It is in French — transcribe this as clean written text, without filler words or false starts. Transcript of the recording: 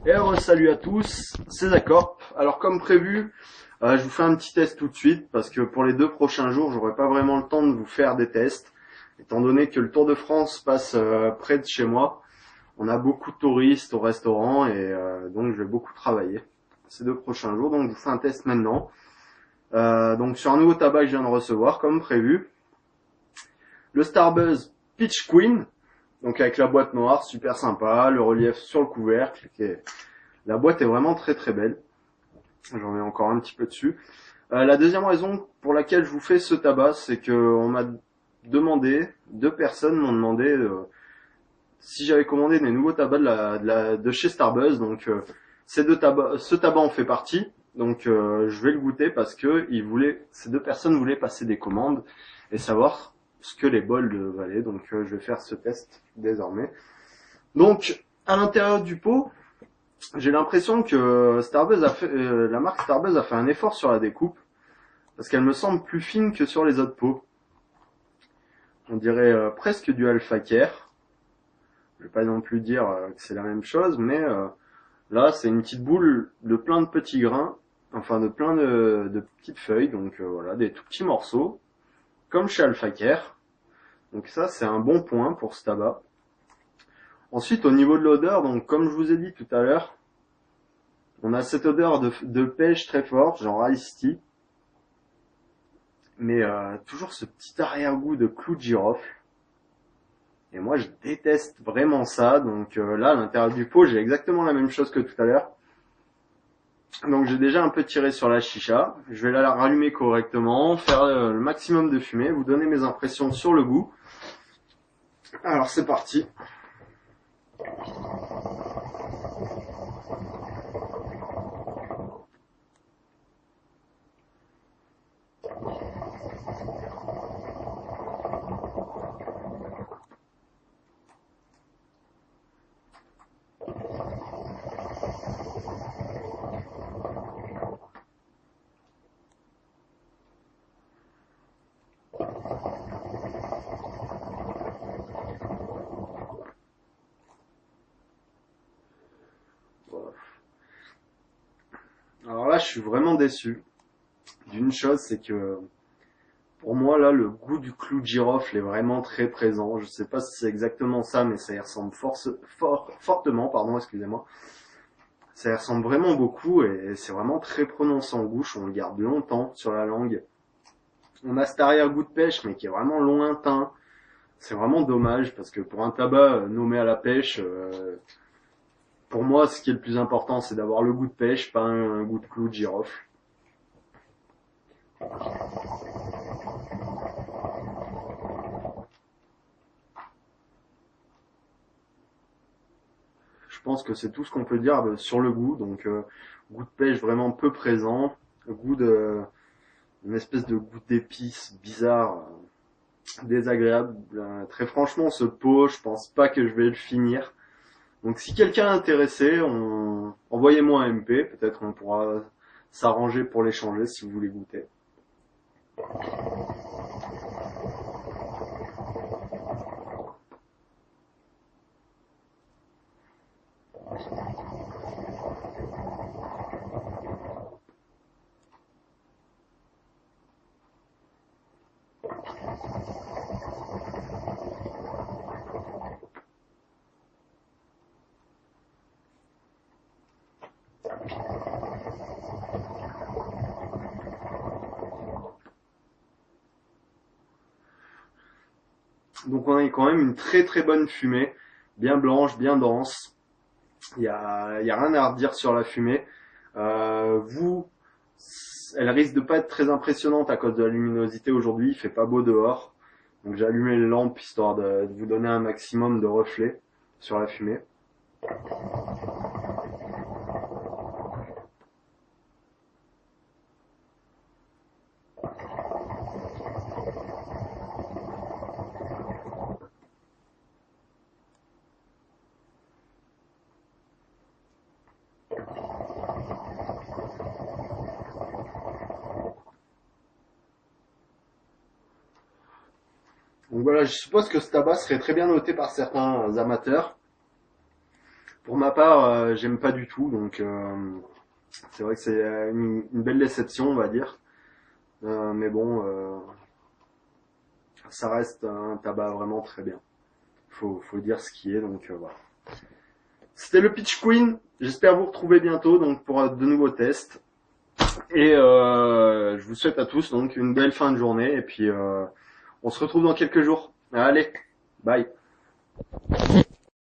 Et salut à tous, c'est Zacorp. Alors comme prévu, je vous fais un petit test tout de suite parce que pour les 2 prochains jours, j'aurai pas vraiment le temps de vous faire des tests, étant donné que le Tour de France passe près de chez moi. On a beaucoup de touristes au restaurant et donc je vais beaucoup travailler ces 2 prochains jours. Donc je vous fais un test maintenant. Donc sur un nouveau tabac que je viens de recevoir, comme prévu, le Starbuzz Peach Queen. Donc avec la boîte noire, super sympa, le relief sur le couvercle. La boîte est vraiment très très belle. J'en ai encore un petit peu dessus. La deuxième raison pour laquelle je vous fais ce tabac, c'est que on m'a demandé, 2 personnes m'ont demandé si j'avais commandé des nouveaux tabacs de chez Starbuzz. Donc ce tabac en fait partie. Donc je vais le goûter parce que ces 2 personnes voulaient passer des commandes et savoir ce que les bols valaient. Donc je vais faire ce test désormais. Donc à l'intérieur du pot, j'ai l'impression que la marque Starbuzz a fait un effort sur la découpe, parce qu'elle me semble plus fine que sur les autres pots. On dirait presque du Alpha Care. Je vais pas non plus dire que c'est la même chose, mais là c'est une petite boule de plein de petits grains, enfin de plein de petites feuilles, donc voilà, des tout petits morceaux, comme chez Alpha Care. Donc ça c'est un bon point pour ce tabac. Ensuite au niveau de l'odeur, donc comme je vous ai dit tout à l'heure, on a cette odeur de pêche très forte, genre iced tea, mais toujours ce petit arrière-goût de clou de girofle. Et moi, je déteste vraiment ça. Donc là, à l'intérieur du pot, j'ai exactement la même chose que tout à l'heure. Donc j'ai déjà un peu tiré sur la chicha. Je vais la rallumer correctement, faire le maximum de fumée, vous donner mes impressions sur le goût. Alors c'est parti. Alors là, je suis vraiment déçu d'une chose, c'est que pour moi, là, le goût du clou de girofle est vraiment très présent. Je sais pas si c'est exactement ça, mais ça y ressemble fortement, pardon, excusez-moi. Ça y ressemble vraiment beaucoup et c'est vraiment très prononcé en bouche. On le garde longtemps sur la langue. On a cet arrière-goût de pêche, mais qui est vraiment lointain. C'est vraiment dommage parce que pour un tabac nommé à la pêche, pour moi, ce qui est le plus important, c'est d'avoir le goût de pêche, pas un goût de clou de girofle. Je pense que c'est tout ce qu'on peut dire sur le goût. Donc, goût de pêche vraiment peu présent, goût de, une espèce de goût d'épices bizarre, désagréable. Très franchement, ce pot, je pense pas que je vais le finir. Donc si quelqu'un est intéressé, envoyez-moi un MP, peut-être on pourra s'arranger pour l'échanger si vous voulez goûter. Donc on a quand même une très très bonne fumée, bien blanche, bien dense. Il y a rien à redire sur la fumée. Vous, elle risque de pas être très impressionnante à cause de la luminosité aujourd'hui. Il fait pas beau dehors, donc j'ai allumé les lampes histoire de vous donner un maximum de reflets sur la fumée. Donc voilà, je suppose que ce tabac serait très bien noté par certains amateurs. Pour ma part, j'aime pas du tout, donc c'est vrai que c'est une belle déception, on va dire. Mais bon, ça reste un tabac vraiment très bien. Faut dire ce qui est, donc voilà. C'était le Pitch Queen. J'espère vous retrouver bientôt donc pour de nouveaux tests. Et je vous souhaite à tous donc une belle fin de journée. Et puis on se retrouve dans quelques jours. Allez, bye.